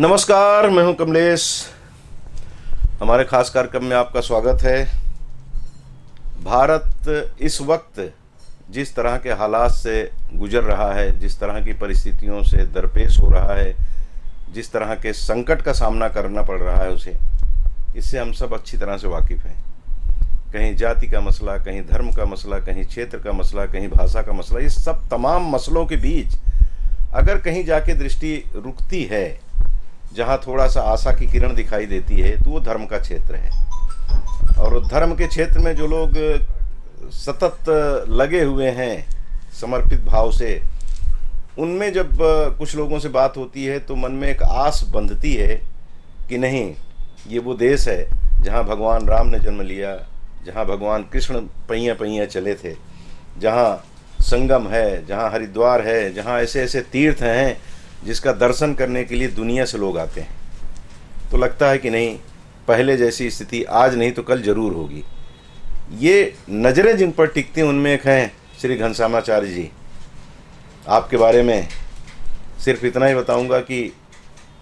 नमस्कार, मैं हूं कमलेश। हमारे खास कार्यक्रम में आपका स्वागत है। भारत इस वक्त जिस तरह के हालात से गुजर रहा है, जिस तरह की परिस्थितियों से दरपेश हो रहा है, जिस तरह के संकट का सामना करना पड़ रहा है उसे, इससे हम सब अच्छी तरह से वाकिफ़ हैं। कहीं जाति का मसला, कहीं धर्म का मसला, कहीं क्षेत्र का मसला, कहीं भाषा का मसला, इस सब तमाम मसलों के बीच अगर कहीं जाके दृष्टि रुकती है, जहाँ थोड़ा सा आशा की किरण दिखाई देती है, तो वो धर्म का क्षेत्र है। और धर्म के क्षेत्र में जो लोग सतत लगे हुए हैं समर्पित भाव से, उनमें जब कुछ लोगों से बात होती है तो मन में एक आस बंधती है कि नहीं, ये वो देश है जहाँ भगवान राम ने जन्म लिया, जहाँ भगवान कृष्ण पैया पैया चले थे, जहाँ संगम है, जहाँ हरिद्वार है, जहाँ ऐसे ऐसे तीर्थ हैं जिसका दर्शन करने के लिए दुनिया से लोग आते हैं। तो लगता है कि नहीं, पहले जैसी स्थिति आज नहीं तो कल जरूर होगी। ये नज़रें जिन पर टिकती हैं उनमें एक हैं श्री घनश्यामाचार्य जी। आपके बारे में सिर्फ इतना ही बताऊंगा कि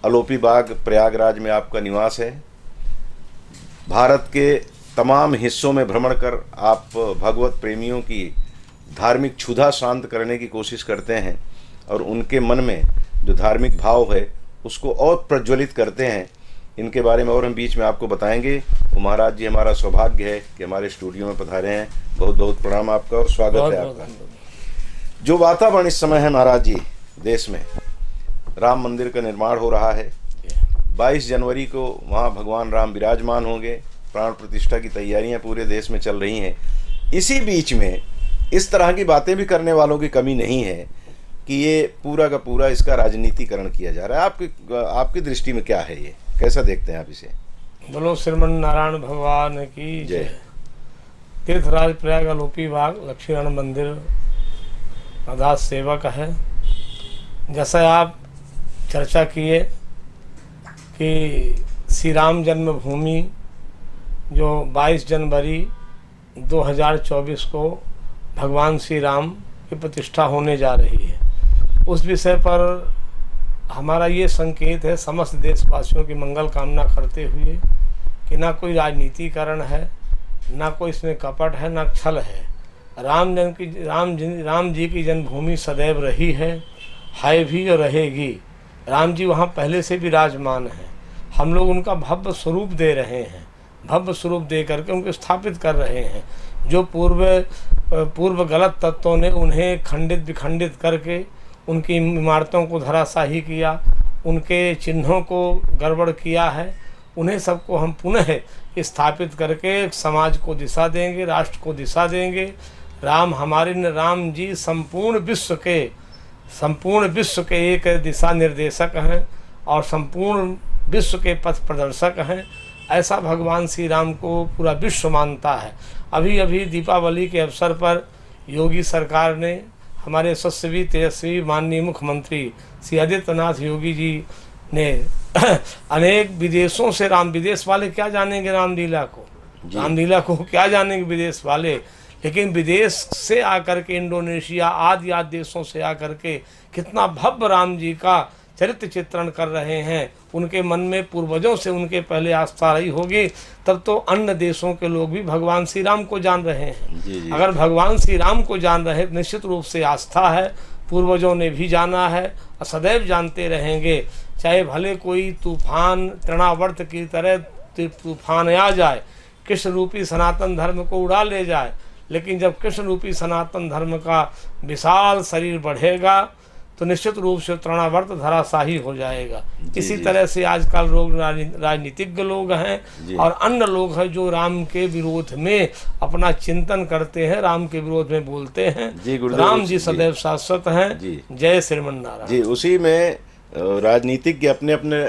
अलोपी बाग प्रयागराज में आपका निवास है। भारत के तमाम हिस्सों में भ्रमण कर आप भगवत प्रेमियों की धार्मिक क्षुधा शांत करने की कोशिश करते हैं और उनके मन में जो धार्मिक भाव है उसको और प्रज्वलित करते हैं। इनके बारे में और हम बीच में आपको बताएंगे। वो महाराज जी, हमारा सौभाग्य है कि हमारे स्टूडियो में पधारे हैं। बहुत बहुत प्रणाम आपका और स्वागत है आपका। जो वातावरण इस समय है महाराज जी, देश में राम मंदिर का निर्माण हो रहा है। 22 जनवरी को वहाँ भगवान राम विराजमान होंगे। प्राण प्रतिष्ठा की तैयारियाँ पूरे देश में चल रही हैं। इसी बीच में इस तरह की बातें भी करने वालों की कमी नहीं है कि ये पूरा का पूरा इसका राजनीतिकरण किया जा रहा है। आपकी दृष्टि में क्या है, ये कैसा देखते हैं आप इसे? बोलो श्रीमन नारायण भगवान की जय। तीर्थराज प्रयाग अलोपी बाग लक्ष्मीनारायण मंदिर अदास सेवक है। जैसा आप चर्चा किए कि श्री राम जन्मभूमि जो 22 जनवरी 2024 को भगवान श्री राम की प्रतिष्ठा होने जा रही है, उस विषय पर हमारा ये संकेत है समस्त देशवासियों की मंगल कामना करते हुए कि ना कोई राजनीतिकरण है, ना कोई इसमें कपट है, ना छल है। राम जी की जन्मभूमि सदैव रही है भी और रहेगी। राम जी वहाँ पहले से विराजमान हैं। हम लोग उनका भव्य स्वरूप दे रहे हैं, भव्य स्वरूप दे करके उनको स्थापित कर रहे हैं। जो पूर्व गलत तत्वों ने उन्हें खंडित विखंडित करके उनकी इमारतों को धराशाही किया, उनके चिन्हों को गड़बड़ किया है, उन्हें सबको हम पुनः स्थापित करके समाज को दिशा देंगे, राष्ट्र को दिशा देंगे। राम जी संपूर्ण विश्व के एक दिशा निर्देशक हैं और संपूर्ण विश्व के पथ प्रदर्शक हैं। ऐसा भगवान श्री राम को पूरा विश्व मानता है। अभी दीपावली के अवसर पर योगी सरकार ने, हमारे यशस्वी तेजस्वी माननीय मुख्यमंत्री श्री आदित्यनाथ योगी जी ने अनेक विदेशों से विदेश वाले क्या जानेंगे रामलीला को क्या जानेंगे विदेश वाले, लेकिन विदेश से आकर के इंडोनेशिया आदि देशों से आकर के कितना भव्य राम जी का चरित्र चित्रण कर रहे हैं। उनके मन में पूर्वजों से उनके पहले आस्था रही होगी, तब तो अन्य देशों के लोग भी भगवान श्री राम को जान रहे हैं। जी। अगर भगवान श्री राम को जान रहे तो निश्चित रूप से आस्था है, पूर्वजों ने भी जाना है और सदैव जानते रहेंगे। चाहे भले कोई तूफान तृणावर्त की तरह तूफान आ जाए, कृष्ण रूपी सनातन धर्म को उड़ा ले जाए, लेकिन जब कृष्ण रूपी सनातन धर्म का विशाल शरीर बढ़ेगा तो निश्चित रूप से तृणावर्त धराशाही हो जाएगा। इसी तरह से आजकल लोग राजनीतिज्ञ लोग हैं और अन्य लोग हैं जो राम के विरोध में अपना चिंतन करते हैं, राम के विरोध में बोलते हैं। राम जी सदैव शाश्वत हैं। जय श्रीमन नारायण जी। उसी में राजनीतिज्ञ अपने अपने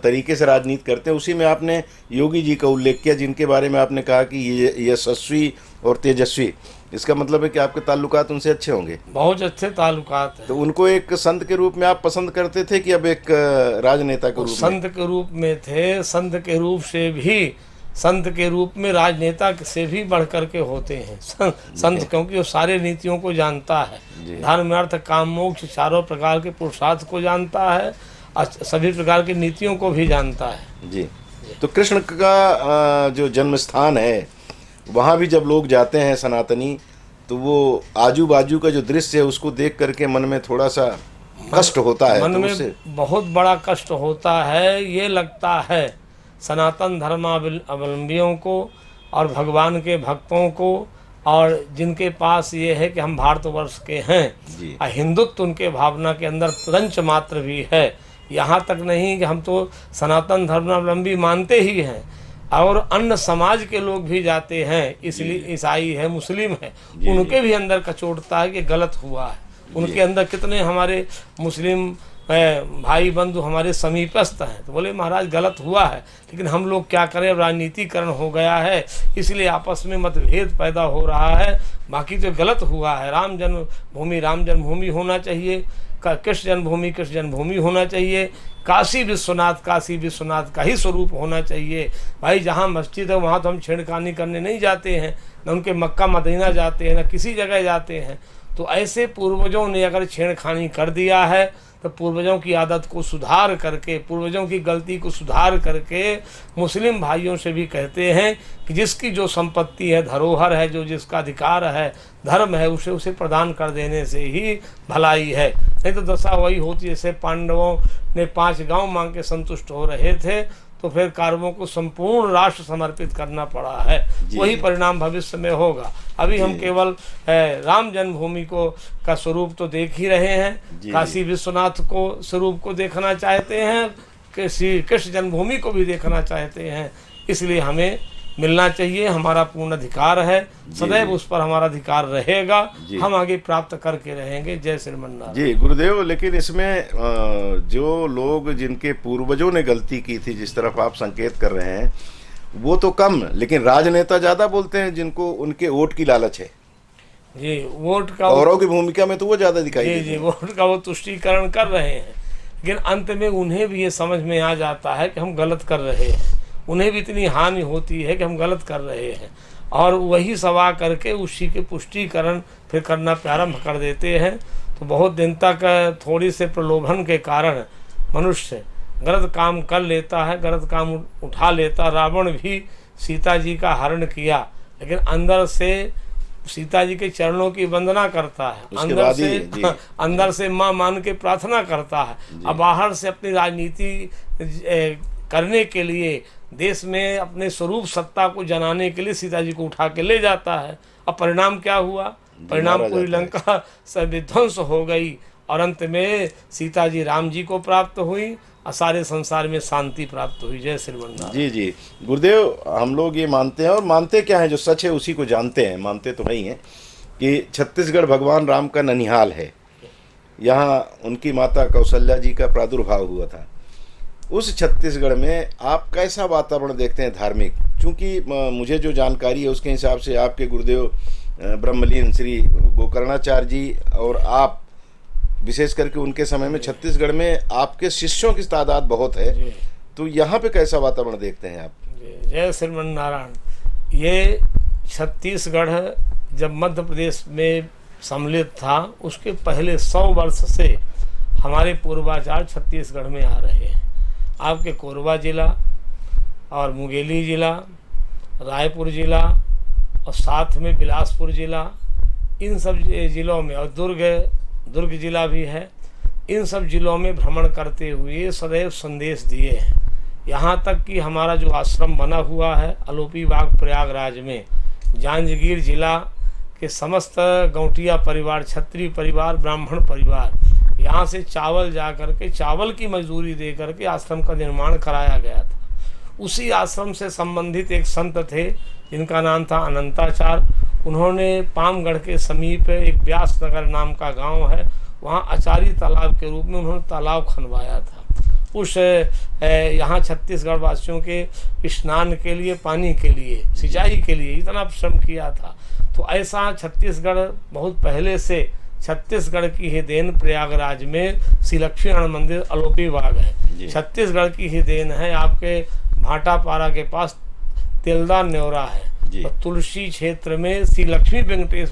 तरीके से राजनीति करते हैं। उसी में आपने योगी जी का उल्लेख किया, जिनके बारे में आपने कहा कि ये यशस्वी और तेजस्वी, इसका मतलब है कि आपके ताल्लुकात उनसे अच्छे होंगे। बहुत अच्छे ताल्लुकात हैं। तो उनको एक संत के रूप में आप पसंद करते थे कि अब एक राजनेता के रूप में? संत के रूप में थे। संत के रूप में राजनेता से भी बढ़ करके होते हैं संत, क्योंकि वो सारे नीतियों को जानता है, धर्म अर्थ काम मोक्ष चारों प्रकार के पुरुषार्थ को जानता है सभी प्रकार की नीतियों को भी जानता है। जी। तो कृष्ण का जो जन्म स्थान है वहाँ भी जब लोग जाते हैं सनातनी, तो वो आजू बाजू का जो दृश्य है उसको देख करके मन में थोड़ा सा कष्ट होता है। मन तो में उससे बहुत बड़ा कष्ट होता है। ये लगता है सनातन धर्मावलंबियों को और भगवान के भक्तों को, और जिनके पास ये है कि हम भारतवर्ष के हैं जी। और हिंदुत्व उनके भावना के अंदर रंच मात्र भी है। यहाँ तक नहीं कि हम तो सनातन धर्मावलंबी मानते ही हैं, और अन्य समाज के लोग भी जाते हैं, इसलिए ईसाई है, मुस्लिम है, उनके भी अंदर कचोटता है कि गलत हुआ है। उनके अंदर कितने हमारे मुस्लिम भाई बंधु हमारे समीपस्थ हैं, तो बोले महाराज गलत हुआ है, लेकिन हम लोग क्या करें, राजनीतिकरण हो गया है, इसलिए आपस में मतभेद पैदा हो रहा है। बाकी तो गलत हुआ है। राम जन्मभूमि होना चाहिए, कृष्ण जन्मभूमि होना चाहिए, काशी विश्वनाथ का ही स्वरूप होना चाहिए। भाई जहाँ मस्जिद है वहाँ तो हम छेड़खानी करने नहीं जाते हैं, न उनके मक्का मदीना जाते हैं, न किसी जगह जाते हैं। तो ऐसे पूर्वजों ने अगर छेड़खानी कर दिया है तो पूर्वजों की आदत को सुधार करके, पूर्वजों की गलती को सुधार करके मुस्लिम भाइयों से भी कहते हैं कि जिसकी जो संपत्ति है, धरोहर है, जो जिसका अधिकार है, धर्म है, उसे प्रदान कर देने से ही भलाई है। नहीं तो दशा वही होती, जैसे पांडवों ने 5 गांव मांग के संतुष्ट हो रहे थे, तो फिर कौरवों को संपूर्ण राष्ट्र समर्पित करना पड़ा है। वही परिणाम भविष्य में होगा। अभी हम केवल राम जन्मभूमि को का स्वरूप तो देख ही रहे हैं, काशी विश्वनाथ को स्वरूप को देखना चाहते हैं, कृष्ण जन्मभूमि को भी देखना चाहते हैं। इसलिए हमें मिलना चाहिए, हमारा पूर्ण अधिकार है, सदैव उस पर हमारा अधिकार रहेगा, हम आगे प्राप्त करके रहेंगे। जय श्रीमन्नारायण। जी गुरुदेव, लेकिन इसमें जो लोग जिनके पूर्वजों ने गलती की थी, जिस तरफ आप संकेत कर रहे हैं, वो तो कम, लेकिन राजनेता ज्यादा बोलते हैं, जिनको उनके वोट की लालच है। जी, वोट का औरों की भूमिका में तो वो ज्यादा दिखाई देते हैं। जी, वोट का वो तुष्टीकरण कर रहे हैं, लेकिन अंत में उन्हें भी ये समझ में आ जाता है कि हम गलत कर रहे हैं। उन्हें भी इतनी हानि होती है कि हम गलत कर रहे हैं, और वही सवा करके उसी के पुष्टिकरण फिर करना प्रारंभ कर देते हैं। तो बहुत दिन तक थोड़ी से प्रलोभन के कारण मनुष्य गलत काम कर लेता है, गलत काम उठा लेता। रावण भी सीता जी का हरण किया, लेकिन अंदर से सीता जी के चरणों की वंदना करता है, अंदर से माँ मान के प्रार्थना करता है, अब बाहर से अपनी राजनीति करने के लिए, देश में अपने स्वरूप सत्ता को जनाने के लिए सीता जी को उठा के ले जाता है। अब परिणाम क्या हुआ? परिणाम पूरी लंका सब विध्वंस हो गई, और अंत में सीता जी राम जी को प्राप्त हुई और सारे संसार में शांति प्राप्त हुई। जय श्रीमन्नारायण। जी जी गुरुदेव, हम लोग ये मानते हैं, और मानते क्या है, जो सच है उसी को जानते हैं, मानते तो नहीं है, कि छत्तीसगढ़ भगवान राम का ननिहाल है। यहाँ उनकी माता कौशल्या जी का प्रादुर्भाव हुआ था। उस छत्तीसगढ़ में आप कैसा वातावरण देखते हैं धार्मिक? क्योंकि मुझे जो जानकारी है उसके हिसाब से आपके गुरुदेव ब्रह्मलीन श्री गोकर्णाचार्य जी और आप, विशेष करके उनके समय में छत्तीसगढ़ में आपके शिष्यों की तादाद बहुत है, तो यहाँ पे कैसा वातावरण देखते हैं आप? जय श्रीमन्नारायण। ये छत्तीसगढ़ जब मध्य प्रदेश में सम्मिलित था, उसके पहले 100 वर्ष से हमारे पूर्वाचार्य छत्तीसगढ़ में आ रहे हैं। आपके कोरबा जिला और मुंगेली जिला, रायपुर जिला और साथ में बिलासपुर जिला, इन सब जिलों में, और दुर्ग जिला भी है, इन सब जिलों में भ्रमण करते हुए सदैव संदेश दिए हैं। यहाँ तक कि हमारा जो आश्रम बना हुआ है अलोपी बाग प्रयागराज में, जांजगीर जिला के समस्त गौटिया परिवार, क्षत्रिय परिवार, ब्राह्मण परिवार, यहाँ से चावल जा करके, चावल की मजदूरी दे करके आश्रम का निर्माण कराया गया था। उसी आश्रम से संबंधित एक संत थे जिनका नाम था अनंताचार्य। उन्होंने पामगढ़ के समीप एक व्यास नगर नाम का गांव है, वहाँ आचारी तालाब के रूप में उन्होंने तालाब खनवाया था। उस यहाँ छत्तीसगढ़ वासियों के स्नान के लिए, पानी के लिए, सिंचाई के लिए इतना श्रम किया था। तो ऐसा छत्तीसगढ़ बहुत पहले से, छत्तीसगढ़ की ही देन प्रयागराज में श्री लक्ष्मीनारायण मंदिर अलोपी बाग है, छत्तीसगढ़ की ही देन है। आपके भाटापारा के पास तिलदा न्योरा है, तो तुलसी क्षेत्र में श्री लक्ष्मी वेंकटेश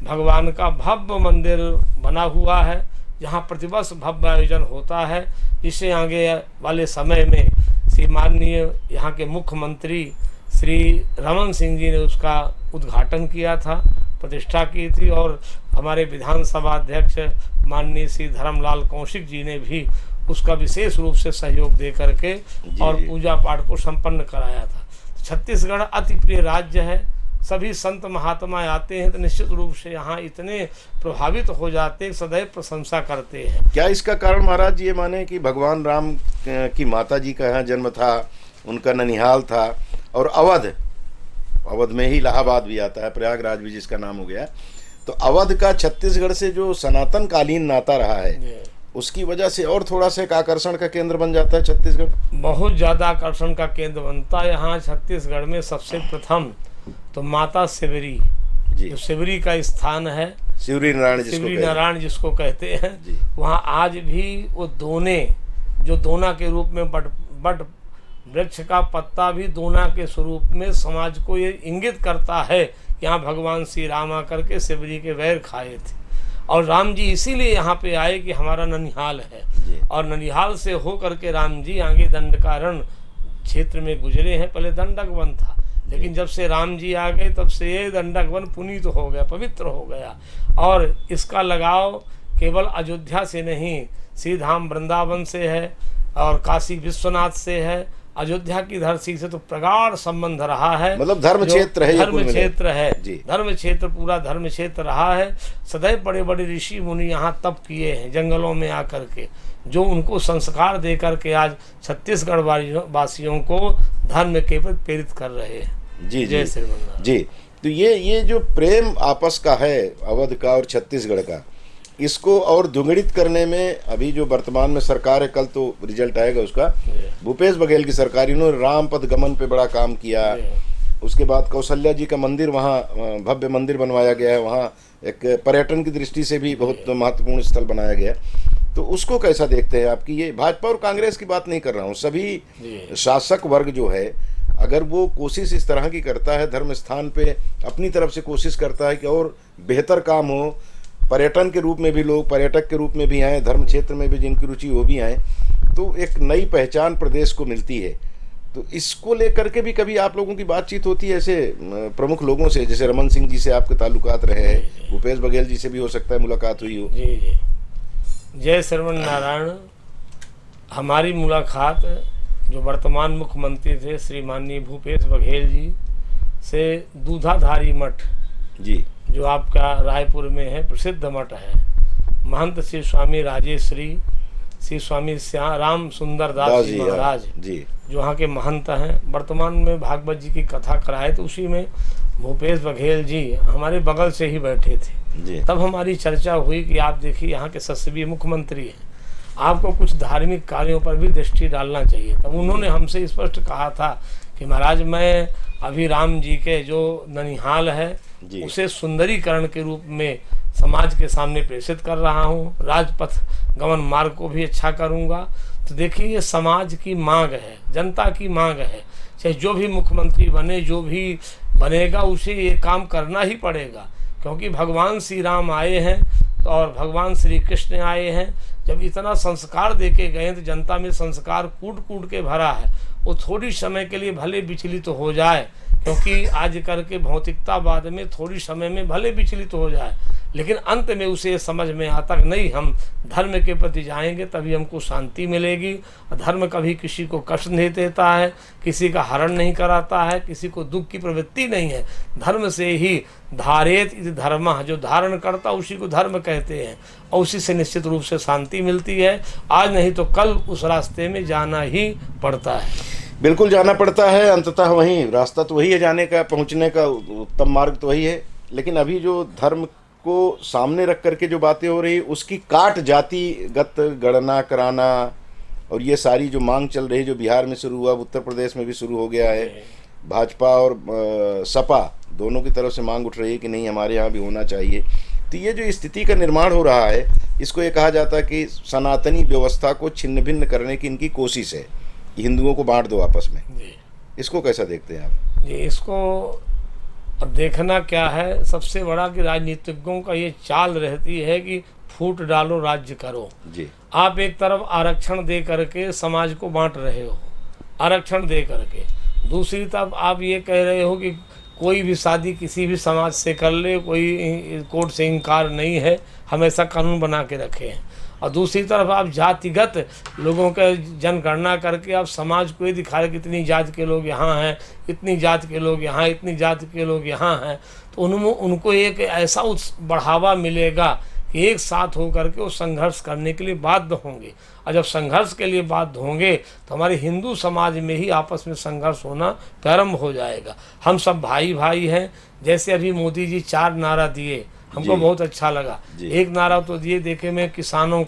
भगवान का भव्य मंदिर बना हुआ है, जहाँ प्रतिवर्ष भव्य आयोजन होता है, जिसे आगे वाले समय में श्री माननीय यहाँ के मुख्यमंत्री श्री रमन सिंह जी ने उसका उद्घाटन किया था, प्रतिष्ठा की थी, और हमारे विधानसभा अध्यक्ष माननीय श्री धर्मलाल कौशिक जी ने भी उसका विशेष रूप से सहयोग दे करके और पूजा पाठ को संपन्न कराया था। छत्तीसगढ़ अति प्रिय राज्य है, सभी संत महात्मा आते हैं तो निश्चित रूप से यहाँ इतने प्रभावित हो जाते हैं, सदैव प्रशंसा करते हैं। क्या इसका कारण महाराज ये माने कि भगवान राम की माता जी का यहाँ जन्म था, उनका ननिहाल था, और अवध में ही इलाहाबाद भी आता है, प्रयागराज भी जिसका नाम हो गया, तो अवध का छत्तीसगढ़ से जो सनातन कालीन नाता रहा है, उसकी वजह से और थोड़ा सा एक आकर्षण का केंद्र बन जाता है छत्तीसगढ़। बहुत ज़्यादा आकर्षण का केंद्र बनता है यहाँ छत्तीसगढ़ में। सबसे प्रथम तो माता शिवरी, जो शिवरी का स्थान है, शिवरी नारायण जिसको कहते हैं, वहाँ आज भी वो दोने, जो दोना के रूप में बट वृक्ष का पत्ता भी दोना के स्वरूप में समाज को ये इंगित करता है, यहाँ भगवान श्री राम आकर के शिवरी के वैर खाए थे, और राम जी इसीलिए यहाँ पे आए कि हमारा ननिहाल है, और ननिहाल से हो करके राम जी आगे दंडकारण्य क्षेत्र में गुजरे हैं। पहले दंडक वन था, लेकिन जब से राम जी आ गए तब से ये दंडक वन पुनीत हो गया, पवित्र हो गया, और इसका लगाव केवल अयोध्या से नहीं, श्री धाम वृंदावन से है और काशी विश्वनाथ से है। अयोध्या की धरती से तो प्रगाढ़ संबंध रहा है, मतलब धर्म क्षेत्र है, धर्म क्षेत्र है, धर्म क्षेत्र पूरा धर्म क्षेत्र रहा है। सदैव बड़े बड़े ऋषि मुनि यहाँ तप किए हैं जंगलों में आकर के, जो उनको संस्कार दे करके आज छत्तीसगढ़ वासियों को धर्म के प्रति प्रेरित कर रहे हैं। जी जी जी। तो ये जो प्रेम आपस का है अवध का और छत्तीसगढ़ का, इसको और दुगणित करने में अभी जो वर्तमान में सरकार है, कल तो रिजल्ट आएगा उसका, भूपेश बघेल की सरकार, इन्होंने राम पथ गमन पे बड़ा काम किया। उसके बाद कौशल्या जी का मंदिर, वहाँ भव्य मंदिर बनवाया गया है, वहाँ एक पर्यटन की दृष्टि से भी बहुत महत्वपूर्ण स्थल बनाया गया। तो उसको कैसा देखते हैं आपकी? ये भाजपा और कांग्रेस की बात नहीं कर रहा हूँ, सभी शासक वर्ग जो है, अगर वो कोशिश इस तरह की करता है, धर्म स्थान पे अपनी तरफ से कोशिश करता है कि और बेहतर काम हो, पर्यटन के रूप में भी लोग पर्यटक के रूप में भी आए, धर्म क्षेत्र में भी जिनकी रुचि वो भी आए, तो एक नई पहचान प्रदेश को मिलती है। तो इसको लेकर के भी कभी आप लोगों की बातचीत होती है ऐसे प्रमुख लोगों से? जैसे रमन सिंह जी से आपके ताल्लुकात रहे हैं, भूपेश बघेल जी से भी हो सकता है मुलाकात हुई हो। जी जी, जय श्रवण नारायण। हमारी मुलाकात जो वर्तमान मुख्यमंत्री थे श्री माननीय भूपेश बघेल जी से दूधाधारी मठ जी, जो आपका रायपुर में है, प्रसिद्ध मठ है, महंत श्री स्वामी राजेश्री श्री स्वामी राम सुंदर दास जी महाराज जी, जो वहाँ के महंत हैं, वर्तमान में भागवत जी की कथा कराए, तो उसी में भूपेश बघेल जी हमारे बगल से ही बैठे थे जी। तब हमारी चर्चा हुई कि आप देखिए यहाँ के सस्वी मुख्यमंत्री हैं, आपको कुछ धार्मिक कार्यों पर भी दृष्टि डालना चाहिए। तब उन्होंने हमसे स्पष्ट कहा था कि महाराज, मैं अभी राम जी के जो ननिहाल है उसे सुंदरीकरण के रूप में समाज के सामने प्रेषित कर रहा हूँ, राजपथ गमन मार्ग को भी अच्छा करूँगा। तो देखिए, ये समाज की मांग है, जनता की मांग है, चाहे जो भी मुख्यमंत्री बने, जो भी बनेगा, उसे ये काम करना ही पड़ेगा, क्योंकि भगवान श्री राम आए हैं तो और भगवान श्री कृष्ण आए हैं। जब इतना संस्कार दे के गए तो जनता में संस्कार कूट कूट के भरा है, वो थोड़ी समय के लिए भले विचलित तो हो जाए, क्योंकि आज करके भौतिकतावाद में थोड़ी समय में भले विचलित हो जाए, लेकिन अंत में उसे समझ में आता कि नहीं, हम धर्म के प्रति जाएंगे तभी हमको शांति मिलेगी। धर्म कभी किसी को कष्ट नहीं देता है, किसी का हरण नहीं कराता है, किसी को दुख की प्रवृत्ति नहीं है। धर्म से ही धारेत इति धर्मः, जो धारण करता उसी को धर्म कहते हैं, और उसी से निश्चित रूप से शांति मिलती है। आज नहीं तो कल उस रास्ते में जाना ही पड़ता है। बिल्कुल जाना पड़ता है, अंततः वही रास्ता तो वही है जाने का, पहुंचने का उत्तम मार्ग तो वही है। लेकिन अभी जो धर्म को सामने रख करके जो बातें हो रही, उसकी काट जातिगत गणना कराना, और ये सारी जो मांग चल रही, जो बिहार में शुरू हुआ, उत्तर प्रदेश में भी शुरू हो गया है, भाजपा और सपा दोनों की तरफ से मांग उठ रही है कि नहीं, हमारे यहाँ भी होना चाहिए। तो ये जो स्थिति का निर्माण हो रहा है, इसको ये कहा जाता है कि सनातनी व्यवस्था को छिन्न भिन्न करने की इनकी कोशिश है, हिंदुओं को बांट दो आपस में। इसको कैसा देखते हैं आप? जी, इसको अब देखना क्या है, सबसे बड़ा कि राजनीतिज्ञों का ये चाल रहती है कि फूट डालो राज्य करो। जी। आप एक तरफ आरक्षण दे करके समाज को बांट रहे हो, आरक्षण दे करके, दूसरी तरफ आप ये कह रहे हो कि कोई भी शादी किसी भी समाज से कर ले, कोई कोर्ट से इनकार नहीं है, हम ऐसा कानून बना के रखे हैं। और दूसरी तरफ आप जातिगत लोगों का जनगणना करके आप समाज को ये दिखा रहे कि इतनी जाति के लोग यहाँ हैं, इतनी जाति के लोग यहाँ, इतनी जाति के लोग यहाँ हैं। तो उनको एक ऐसा बढ़ावा मिलेगा कि एक साथ होकर के वो संघर्ष करने के लिए बाध्य होंगे। और जब संघर्ष के लिए बाध्य होंगे तो हमारे हिंदू समाज में ही आपस में संघर्ष होना प्रारंभ हो जाएगा। हम सब भाई भाई हैं। जैसे अभी मोदी जी 4 नारा दिए, हमको बहुत अच्छा लगा। एक नारा तो दिए, देखे मैं किसानों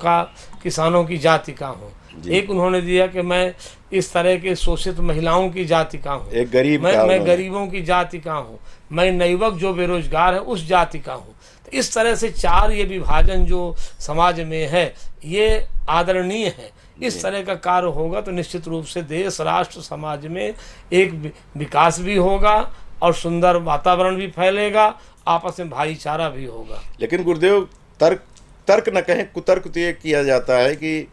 की जाति का हूँ। एक उन्होंने दिया कि मैं इस तरह के शोषित महिलाओं की जाति का हूँ, एक गरीब मैं गरीबों की जाति का हूँ, मैं नवयुवक जो बेरोजगार है उस जाति का हूँ। तो इस तरह से 4 ये विभाजन जो समाज में है ये आदरणीय है। इस तरह का कार्य होगा तो निश्चित रूप से देश, राष्ट्र, समाज में एक विकास भी होगा और सुंदर वातावरण भी फैलेगा, आपस में भाईचारा भी होगा। लेकिन गुरुदेव, तर्क न कहें, कुतर्क तो ये किया जाता है कि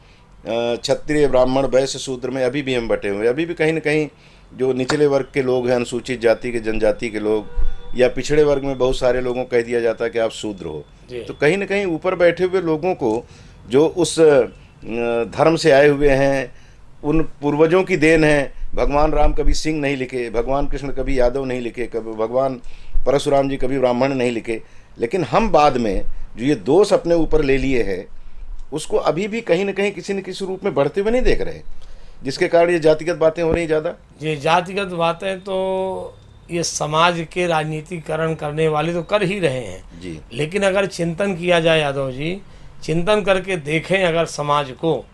क्षत्रिय, ब्राह्मण, वैश्य, शूद्र में अभी भी हम बटे हुए, अभी भी कहीं न कहीं जो निचले वर्ग के लोग हैं, अनुसूचित जाति के, जनजाति के लोग, या पिछड़े वर्ग में बहुत सारे लोगों को कह दिया जाता है कि आप शूद्र हो। तो कहीं न कहीं ऊपर बैठे हुए लोगों को, जो उस धर्म से आए हुए हैं, उन पूर्वजों की देन है। भगवान राम कभी सिंह नहीं लिखे, भगवान कृष्ण कभी यादव नहीं लिखे, कभी भगवान परशुराम जी कभी ब्राह्मण नहीं लिखे। लेकिन हम बाद में जो ये दोष अपने ऊपर ले लिए हैं, उसको अभी भी कहीं न कहीं किसी न किसी रूप में बढ़ते हुए नहीं देख रहे, जिसके कारण ये जातिगत बातें हो रही ज़्यादा। ये जातिगत बातें तो ये समाज के राजनीतिकरण करने वाले तो कर ही रहे हैं जी। लेकिन अगर चिंतन किया जाए यादव जी, चिंतन करके देखें अगर समाज को,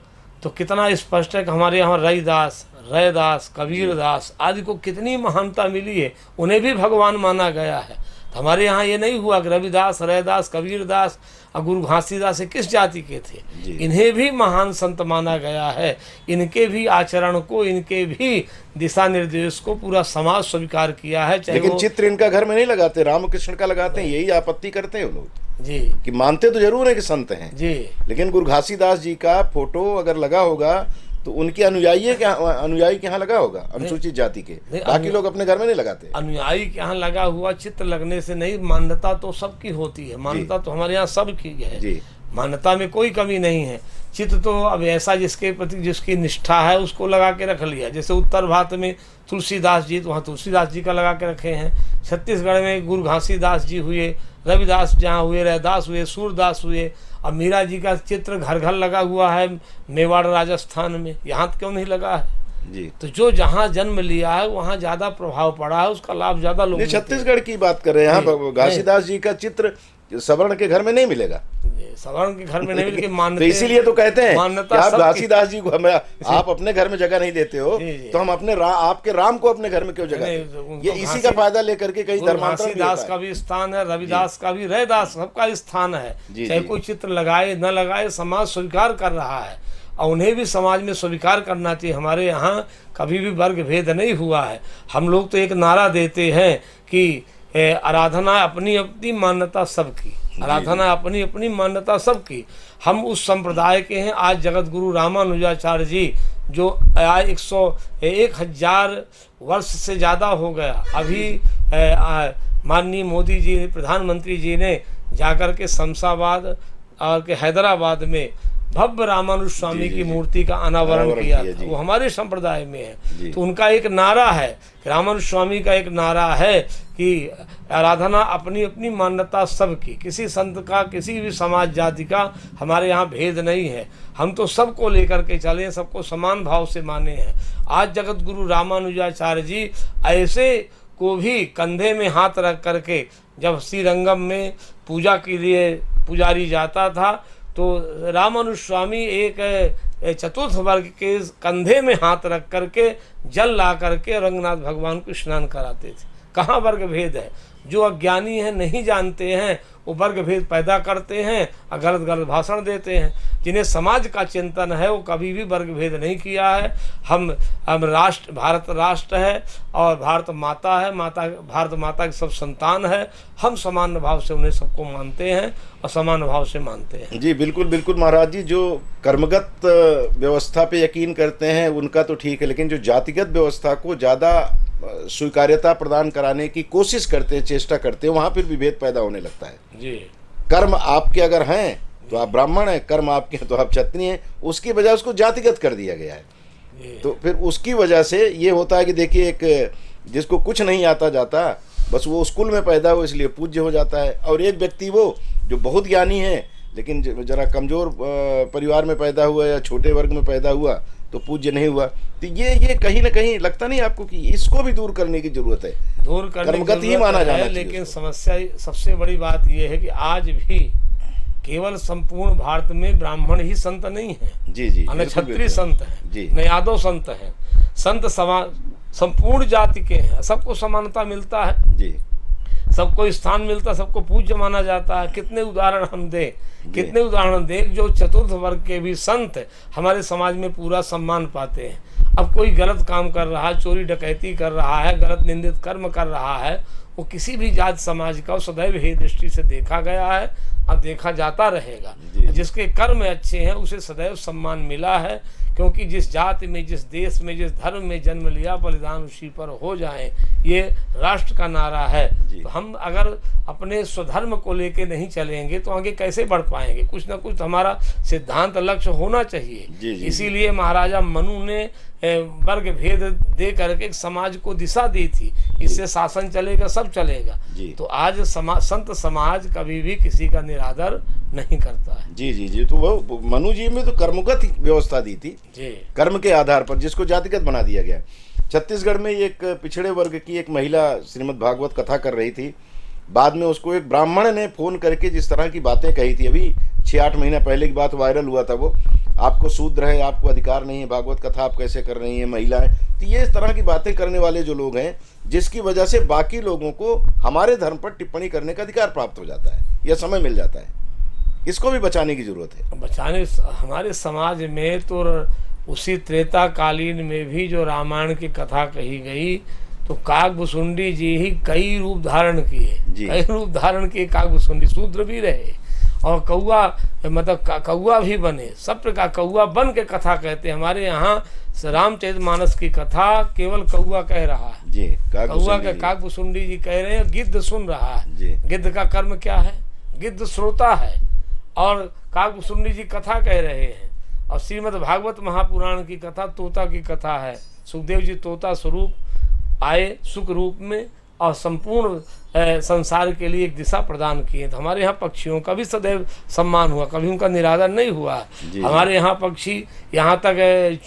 तो कितना स्पष्ट है कि हमारे यहाँ रैदास, कबीरदास आदि को कितनी महानता मिली है, उन्हें भी भगवान माना गया है। तो हमारे यहाँ ये नहीं हुआ कि रविदास, रैदास, कबीरदास और गुरु घासीदास किस जाति के थे, इन्हें भी महान संत माना गया है। इनके भी आचरण को, इनके भी दिशा निर्देश को पूरा समाज स्वीकार किया है। लेकिन चित्र इनका घर में नहीं लगाते, रामकृष्ण का लगाते हैं, यही आपत्ति करते हैं लोग जी, कि मानते तो जरूर है कि संत हैं जी, लेकिन गुरु घासीदास जी का फोटो अगर लगा होगा तो उनके अनुयायी के यहाँ लगा होगा, अनुसूचित जाति के, बाकी लोग अपने घर में नहीं लगाते। अनुयायी के यहाँ लगा हुआ चित्र लगने से नहीं, मान्यता तो सबकी होती है, मान्यता तो हमारे यहाँ सबकी है, मान्यता में कोई कमी नहीं है। चित्र तो अब ऐसा जिसके प्रति जिसकी निष्ठा है उसको लगा के रख लिया। जैसे उत्तर भारत में तुलसीदास जी, तो वहाँ तुलसीदास जी का लगा के रखे हैं। छत्तीसगढ़ में गुरु घासीदास जी हुए, रविदास जहाँ हुए, रैदास हुए, सूरदास हुए। अब मीरा जी का चित्र घर घर लगा हुआ है मेवाड़ राजस्थान में, यहाँ क्यों नहीं लगा है जी। तो जो जहाँ जन्म लिया है वहाँ ज्यादा प्रभाव पड़ा है, उसका लाभ ज्यादा लोग। छत्तीसगढ़ की बात कर रहे हैं, यहाँ घासीदास जी का चित्र सवर्ण के घर में नहीं मिलेगा, सवर्ण के घर में नहीं मिलेगी मान्यता। तो इसीलिए तो कहते हैं मान्यता आप घासीदास जी को हमें, आप अपने घर में जगह नहीं देते हो, तो हम अपने आपके राम को अपने घर में क्यों जगह दें? ये इसी का फायदा लेकर के कई धर्मांतरण। घासीदास का भी स्थान है, रविदास का भी, रैदास, सबका स्थान है। चाहे कोई चित्र लगाए न लगाए, समाज स्वीकार कर रहा है और उन्हें भी समाज में स्वीकार करना चाहिए। हमारे यहाँ कभी भी वर्ग भेद नहीं हुआ है। हम लोग तो एक नारा देते हैं कि आराधना अपनी अपनी मान्यता सबकी, आराधना अपनी अपनी मान्यता सबकी। हम उस संप्रदाय के हैं। आज जगत गुरु रामानुजाचार्य जी जो 101,000 वर्ष से ज़्यादा हो गया, अभी माननीय मोदी जी, प्रधानमंत्री जी ने जाकर के शमशाबाद और के हैदराबाद में भव्य रामानुज स्वामी की मूर्ति का अनावरण किया था। वो हमारे संप्रदाय में है। तो उनका एक नारा है, रामानुज स्वामी का एक नारा है कि आराधना अपनी अपनी मान्यता सबकी, किसी संत का, किसी भी समाज जाति का हमारे यहाँ भेद नहीं है। हम तो सबको लेकर के चले, सबको समान भाव से माने हैं। आज जगत गुरु रामानुजाचार्य जी ऐसे को भी कंधे में हाथ रख करके, जब श्रीरंगम में पूजा के लिए पुजारी जाता था तो रामानुज स्वामी एक चतुर्थ वर्ग के कंधे में हाथ रख करके जल ला करके रंगनाथ भगवान को स्नान कराते थे। कहाँ वर्ग भेद है? जो अज्ञानी है, नहीं जानते हैं, वो वर्ग भेद पैदा करते हैं और गलत गलत भाषण देते हैं। जिन्हें समाज का चिंतन है वो कभी भी वर्ग भेद नहीं किया है। हम राष्ट्र, भारत राष्ट्र है और भारत माता है, भारत माता की सब संतान है। हम समान भाव से उन्हें सबको मानते हैं और समान भाव से मानते हैं। जी बिल्कुल बिल्कुल महाराज जी, जो कर्मगत व्यवस्था पे यकीन करते हैं उनका तो ठीक है, लेकिन जो जातिगत व्यवस्था को ज़्यादा स्वीकार्यता प्रदान कराने की कोशिश करते हैं, चेष्टा करते हैं, वहाँ फिर विभेद पैदा होने लगता है। जी, कर्म आपके अगर हैं तो आप ब्राह्मण हैं, कर्म आपके हैं तो आप क्षत्रिय हैं, उसकी बजाय उसको जातिगत कर दिया गया है। तो फिर उसकी वजह से ये होता है कि देखिए, एक जिसको कुछ नहीं आता जाता, बस वो स्कूल में पैदा हो इसलिए पूज्य हो जाता है, और एक व्यक्ति वो जो बहुत ज्ञानी है लेकिन जरा कमज़ोर परिवार में पैदा हुआ या छोटे वर्ग में पैदा हुआ तो पूज्य नहीं हुआ। तो ये कहीं ना कहीं लगता नहीं आपको कि इसको भी दूर करने की जरूरत है? दूर करने की कर्मगत ही माना जाना है, लेकिन समस्या सबसे बड़ी बात यह है कि आज भी केवल संपूर्ण भारत में ब्राह्मण ही संत नहीं है। जी जी, क्षत्रिय संत है जी, न यादव संत है। संत संपूर्ण जाति के हैं, सबको समानता मिलता है जी, सबको स्थान मिलता है, सबको पूज्य माना जाता है। कितने उदाहरण हम दें, कितने उदाहरण दें जो चतुर्थ वर्ग के भी संत हमारे समाज में पूरा सम्मान पाते हैं। अब कोई गलत काम कर रहा है, चोरी डकैती कर रहा है, गलत निंदित कर्म कर रहा है, वो किसी भी जात समाज का सदैव हे दृष्टि से देखा गया है और देखा जाता रहेगा। जिसके कर्म अच्छे हैं उसे सदैव सम्मान मिला है, क्योंकि जिस जाति में, जिस देश में, जिस धर्म में जन्म लिया बलिदान उसी पर हो जाए, ये राष्ट्र का नारा है। तो हम अगर अपने स्वधर्म को लेके नहीं चलेंगे तो आगे कैसे बढ़ पाएंगे? कुछ ना कुछ हमारा सिद्धांत लक्ष्य होना चाहिए। इसीलिए महाराजा मनु ने वर्ग भेद दे करके समाज को दिशा दी थी, इससे शासन चलेगा, सब चलेगा। तो आज संत समाज कभी भी किसी का निरादर नहीं करता है। जी जी जी, तो वो मनु जी में तो कर्मगत व्यवस्था दी थी जी, कर्म के आधार पर, जिसको जातिगत बना दिया गया। छत्तीसगढ़ में एक पिछड़े वर्ग की एक महिला श्रीमद् भागवत कथा कर रही थी, बाद में उसको एक ब्राह्मण ने फोन करके जिस तरह की बातें कही थी, अभी 6-8 महीना पहले की बात, वायरल हुआ था वो, आपको शूद्र है, आपको अधिकार नहीं है, भागवत कथा आप कैसे कर रही हैं, महिला है। तो ये इस तरह की बातें करने वाले जो लोग हैं, जिसकी वजह से बाकी लोगों को हमारे धर्म पर टिप्पणी करने का अधिकार प्राप्त हो जाता है या समय मिल जाता है, इसको भी बचाने की जरूरत है। बचाने हमारे समाज में तो उसी त्रेता कालीन में भी जो रामायण की कथा कही गई, तो काकभुसुंडी जी ही कई रूप धारण किए, कई रूप धारण किए। काकभुसुंडी शूद्र भी रहे और कौआ, मतलब कौआ भी बने, सब प्रकार कौआ बन के कथा कहते हैं। हमारे यहाँ रामचरितमानस की कथा केवल कौआ कह रहा है जी, कौआ के काकभुसुंडी जी कह रहे हैं, गिद्ध सुन रहा है। गिद्ध का कर्म क्या है? गिद्ध श्रोता है, और काकभुसुंडी जी कथा कह रहे हैं। और श्रीमद् भागवत महापुराण की कथा तोता की कथा है। सुखदेव जी तोता स्वरूप आए सुख रूप में और संपूर्ण संसार के लिए एक दिशा प्रदान किए। तो हमारे यहाँ पक्षियों का भी सदैव सम्मान हुआ, कभी उनका निरादर नहीं हुआ। हमारे यहाँ पक्षी, यहाँ तक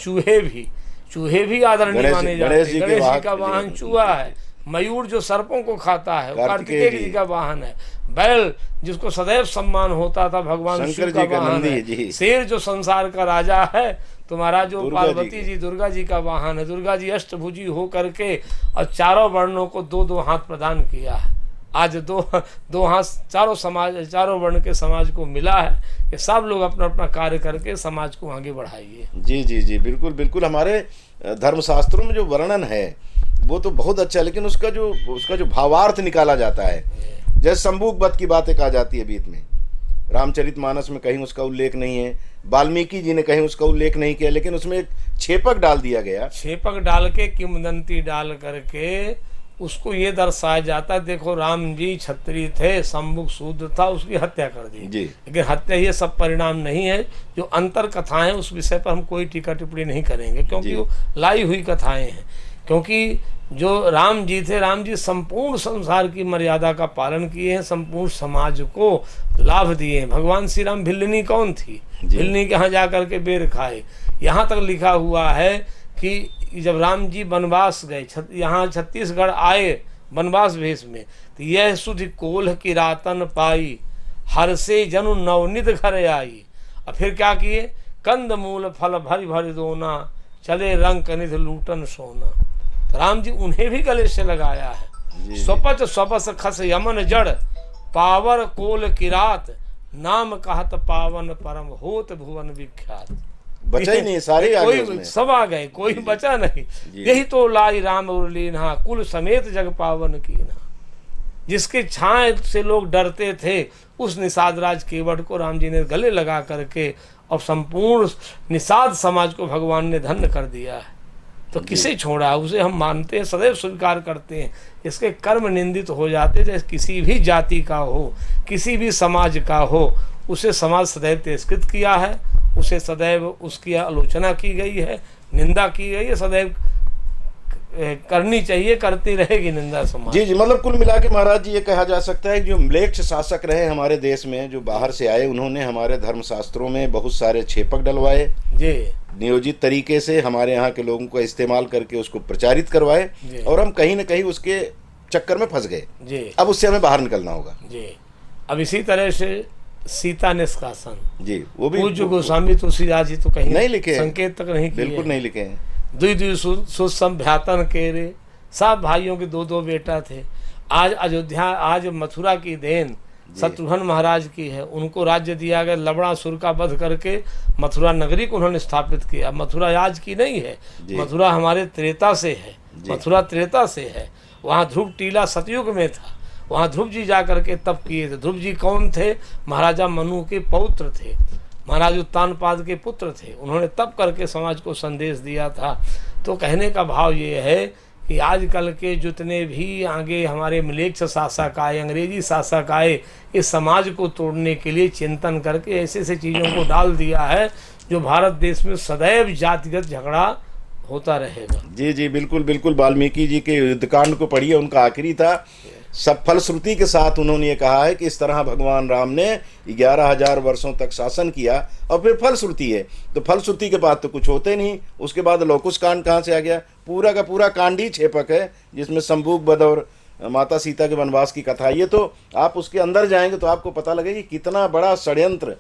चूहे भी आदरणीय माने जाते हैं। गणेश जी का वाहन चूहा है। मयूर जो सर्पों को खाता है वो कार्तिकेय जी का वाहन है। बैल जिसको सदैव सम्मान होता था भगवान शिव का वाहन है। शेर जो संसार का राजा है, तुम्हारा जो पार्वती जी दुर्गा जी का वाहन है। दुर्गा जी अष्टभुजी हो करके और चारों वर्णों को 2-2 हाथ प्रदान किया है। आज दो हाथ चारों वर्ण के समाज को मिला है कि सब लोग अपना अपना कार्य करके समाज को आगे बढ़ाइए। जी जी जी, बिल्कुल बिल्कुल। हमारे धर्मशास्त्रों में जो वर्णन है वो तो बहुत अच्छा है, लेकिन उसका जो भावार्थ निकाला जाता है, जैसे शंभूक वध की बातें कहा जाती है बीच में, रामचरितमानस में कहीं उसका उल्लेख नहीं है, वाल्मीकि जी ने कहीं उसका उल्लेख नहीं किया, लेकिन उसमें एक छेपक डाल दिया गया। छेपक डाल के, किंवदंती डाल करके उसको ये दर्शाया जाता है, देखो राम जी क्षत्रिय थे, शंभुक शूद्र था, उसकी हत्या कर दी। लेकिन हत्या ये सब परिणाम नहीं है। जो अंतर कथाएं उस विषय पर हम कोई टीका टिप्पणी नहीं करेंगे, क्योंकि वो लाई हुई कथाएं हैं। क्योंकि जो राम जी थे, राम जी संपूर्ण संसार की मर्यादा का पालन किए हैं, संपूर्ण समाज को लाभ दिए हैं। भगवान श्री राम भिल्लनी कौन थी? भिल्लनी के यहाँ जा करके बेर खाए। यहाँ तक लिखा हुआ है कि जब राम जी वनवास गए, यहाँ छत्तीसगढ़ आए वनवास भेष में, तो यह सुधि कोल्ह की रातन पाई, हर से जनु नवनिध घर आई। और फिर क्या किए? कंद मूल फल भरि भरि दोना, चले रंग कनिध लूटन सोना। तो राम जी उन्हें भी गले से लगाया है। स्वपच स्वपस खस यमन जड़, पावर कोल किरात, नाम कहत पावन परम होत भुवन विख्यात। बचा ही नहीं, सारे आ गए कोई उसमें। सब आ गए, कोई बचा नहीं। यही तो लाई राम और लीना, कुल समेत जग पावन कीना। जिसके छाए से लोग डरते थे, उस निषाद राज केवट को राम जी ने गले लगा करके और संपूर्ण निषाद समाज को भगवान ने धन्य कर दिया है। तो किसे छोड़ा, उसे हम मानते हैं, सदैव स्वीकार करते हैं। इसके कर्म निंदित हो जाते, जैसे किसी भी जाति का हो, किसी भी समाज का हो, उसे समाज सदैव तिरस्कृत किया है, उसे सदैव उसकी आलोचना की गई है, निंदा की गई है, सदैव करनी चाहिए, करती रहेगी निंदा समाज। जी जी, मतलब कुल मिला के महाराज जी ये कहा जा सकता है कि जो म्लेच्छ शासक रहे हमारे देश में, जो बाहर से आए, उन्होंने हमारे धर्मशास्त्रों में बहुत सारे छेपक डलवाए जी, नियोजित तरीके से, हमारे यहाँ के लोगों को इस्तेमाल करके उसको प्रचारित करवाए, और हम कहीं न कहीं उसके चक्कर में फंस गए जी अब उससे हमें बाहर निकलना होगा। जी। अब इसी तरह से सीता निष्कासन जी, वो भी पूज्य गोस्वामी तुलसीदास जी तो कहीं नहीं लिखे हैं। संकेत तक नहीं किए। बिल्कुल नहीं लिखे हैं। दुई दुई सुसंभ्यातन के रे, सब भाइयों के दो दो बेटा थे। आज अयोध्या, आज मथुरा की देन शत्रुघ्न महाराज की है, उनको राज्य दिया गया, लवणासुर का वध करके मथुरा नगरी को उन्होंने स्थापित किया। मथुरा आज की नहीं है, मथुरा हमारे त्रेता से है, मथुरा त्रेता से है। वहाँ ध्रुव टीला सतयुग में था, वहाँ ध्रुव जी जा करके तप किए थे। ध्रुव जी कौन थे? महाराजा मनु के पौत्र थे, महाराज उत्तानपाद के पुत्र थे। उन्होंने तप करके समाज को संदेश दिया था। तो कहने का भाव ये है कि आजकल के जितने भी आगे हमारे म्लेच्छ शासक आए, अंग्रेजी शासक आए, इस समाज को तोड़ने के लिए चिंतन करके ऐसे ऐसे चीज़ों को डाल दिया है जो भारत देश में सदैव जातिगत झगड़ा होता रहेगा। जी जी, बिल्कुल बिल्कुल। वाल्मीकि जी के युद्धकांड को पढ़िए, उनका आखिरी था। सब फलश्रुति के साथ उन्होंने ये कहा है कि इस तरह भगवान राम ने 11,000 वर्षों तक शासन किया, और फिर फलश्रुति है। तो फलश्रुति के बाद तो कुछ होते नहीं। उसके बाद लौकुश कांड कहाँ से आ गया? पूरा का पूरा कांड ही छेपक है, जिसमें शंभूक वध और माता सीता के वनवास की कथा। ये तो आप उसके अंदर जाएंगे तो आपको पता लगेगा कि कितना बड़ा षड्यंत्र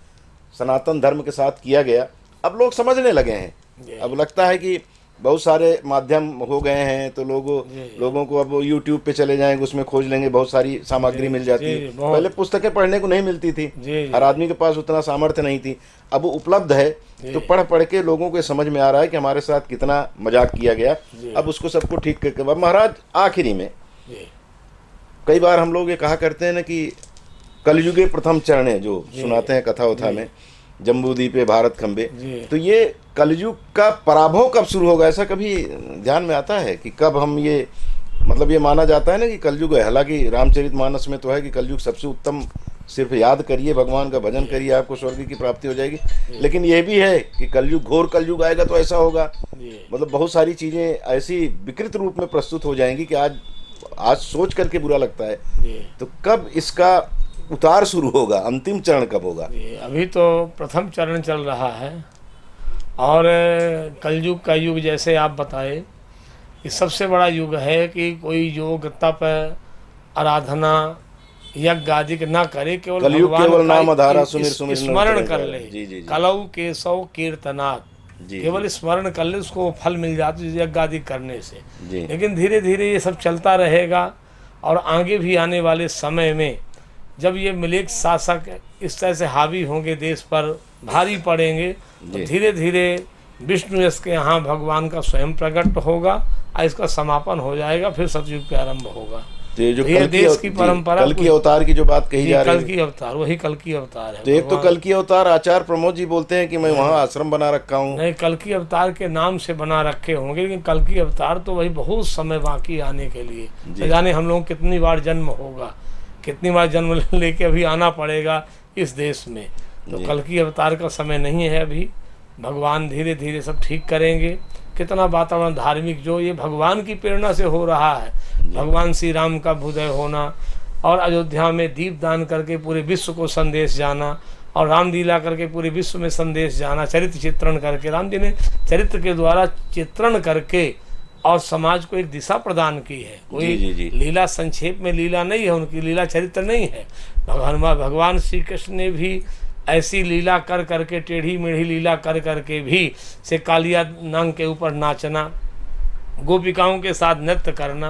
सनातन धर्म के साथ किया गया। अब लोग समझने लगे हैं। अब लगता है कि बहुत सारे माध्यम हो गए हैं, तो लोगों को अब यूट्यूब पे चले जाएंगे, उसमें खोज लेंगे, बहुत सारी सामग्री मिल जाती है। पहले पुस्तकें पढ़ने को नहीं मिलती थी, हर आदमी के पास उतना सामर्थ्य नहीं थी। अब वो उपलब्ध है, तो पढ़ पढ़ के लोगों को समझ में आ रहा है कि हमारे साथ कितना मजाक किया गया। अब उसको सबको ठीक करके, अब महाराज आखिरी में कई बार हम लोग ये कहा करते हैं ना कि कलयुगे प्रथम चरण, जो सुनाते हैं कथा उथा में, जम्बूद्वीपे भारत खंबे, तो ये कलयुग का पराभव कब शुरू होगा? ऐसा कभी ध्यान में आता है कि कब हम ये, मतलब ये माना जाता है ना कि कलयुग है, हालांकि रामचरितमानस में तो है कि कलयुग सबसे उत्तम, सिर्फ याद करिए, भगवान का भजन करिए, आपको स्वर्ग की प्राप्ति हो जाएगी। लेकिन ये भी है कि कलयुग, घोर कलयुग आएगा तो ऐसा होगा, मतलब बहुत सारी चीज़ें ऐसी विकृत रूप में प्रस्तुत हो जाएंगी कि आज सोच करके बुरा लगता है। तो कब इसका उतार शुरू होगा? अंतिम चरण कब होगा? अभी तो प्रथम चरण चल रहा है, और कलयुग का युग जैसे आप बताए कि सबसे बड़ा युग है कि कोई योग तप आराधना यज्ञ आदि ना करे, केवल केवल नाम आधारा सुमिर स्मरण कर ले। कलऊ केशव कीर्तनाथ, केवल स्मरण कर ले, उसको फल मिल जाता है यज्ञ आदि करने से। लेकिन धीरे धीरे ये सब चलता रहेगा, और आगे भी आने वाले समय में जब ये म्लेच्छ शासक इस तरह से हावी होंगे, देश पर भारी पड़ेंगे, तो धीरे धीरे विष्णु यश के यहाँ भगवान का स्वयं प्रकट होगा, और इसका समापन हो जाएगा, फिर सतयुग प्रारंभ होगा। तो ये जो देश की परंपरा, कल की अवतार की जो बात कही जा रही है, कल की अवतार, वही कल की अवतार है। तो एक तो कल की अवतार आचार्य प्रमोद जी बोलते हैं कि मैं वहाँ आश्रम बना रखा हूँ। नहीं, कल की अवतार के नाम से बना रखे होंगे, लेकिन कल की अवतार तो वही बहुत समय बाकी आने के लिए। न जाने हम लोग कितनी बार जन्म होगा, कितनी बार जन्म लेके अभी आना पड़ेगा इस देश में। तो कल की अवतार का समय नहीं है अभी। भगवान धीरे धीरे सब ठीक करेंगे। कितना वातावरण धार्मिक जो ये भगवान की प्रेरणा से हो रहा है, भगवान श्री राम का भुदय होना, और अयोध्या में दीप दान करके पूरे विश्व को संदेश जाना, और रामलीला करके पूरे विश्व में संदेश जाना, चरित्र चित्रण करके, राम जी ने चरित्र के द्वारा चित्रण करके और समाज को एक दिशा प्रदान की है। कोई लीला संक्षेप में लीला नहीं है, उनकी लीला चरित्र नहीं है। भगवान श्री कृष्ण ने भी ऐसी लीला कर करके, टेढ़ी मेढ़ी लीला कर करके भी, से कालिया नांग के ऊपर नाचना, गोपिकाओं के साथ नृत्य करना,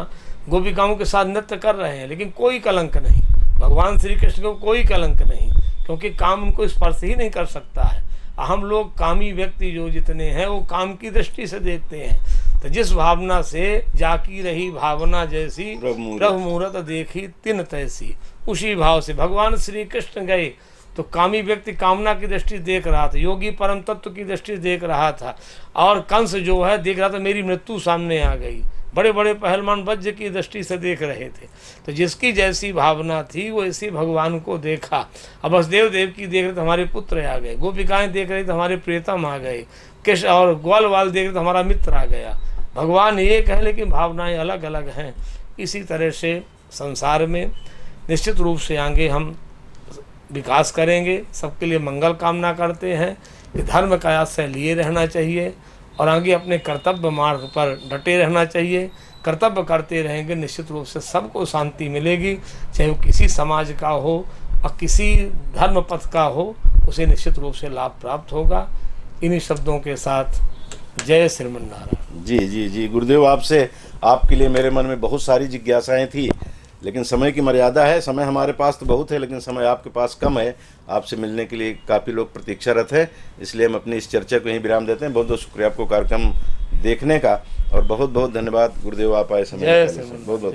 गोपिकाओं के साथ नृत्य कर रहे हैं, लेकिन कोई कलंक नहीं, भगवान श्री कृष्ण को कोई कलंक नहीं, क्योंकि काम उनको स्पर्श ही नहीं कर सकता है। हम लोग कामी व्यक्ति जो जितने हैं वो काम की दृष्टि से देखते हैं। तो जिस भावना से जाकी रही भावना जैसी, प्रभु मुहूर्त देखी तिन तैसी, उसी भाव से भगवान श्री कृष्ण गए। तो कामी व्यक्ति कामना की दृष्टि देख रहा था, योगी परम तत्व की दृष्टि देख रहा था, और कंस जो है देख रहा था मेरी मृत्यु सामने आ गई। बड़े बड़े पहलवान वज्र की दृष्टि से देख रहे थे। तो जिसकी जैसी भावना थी वो इसी भगवान को देखा। अब वसुदेव देव की देख रहे तो हमारे पुत्र आ गए, गोपिकाएं देख रही तो हमारे प्रियतम आ गए, कृष्ण और ग्वाल वाल देख रहे तो हमारा मित्र आ गया। भगवान एक है लेकिन भावनाएं अलग अलग हैं। इसी तरह से संसार में निश्चित रूप से आगे हम विकास करेंगे। सबके लिए मंगल कामना करते हैं कि धर्म का आश्रय लिए रहना चाहिए और आगे अपने कर्तव्य मार्ग पर डटे रहना चाहिए। कर्तव्य करते रहेंगे, निश्चित रूप से सबको शांति मिलेगी, चाहे वो किसी समाज का हो और किसी धर्म पथ का हो, उसे निश्चित रूप से लाभ प्राप्त होगा। इन्हीं शब्दों के साथ जय श्रीमन नारायण। जी जी जी गुरुदेव, आपसे आपके लिए मेरे मन में बहुत सारी जिज्ञासाएं थी, लेकिन समय की मर्यादा है। समय हमारे पास तो बहुत है लेकिन समय आपके पास कम है। आपसे मिलने के लिए काफ़ी लोग प्रतीक्षारत है, इसलिए हम अपनी इस चर्चा को यहीं विराम देते हैं। बहुत बहुत शुक्रिया आपको कार्यक्रम देखने का, और बहुत बहुत धन्यवाद गुरुदेव, आप आए समय। बहुत बहुत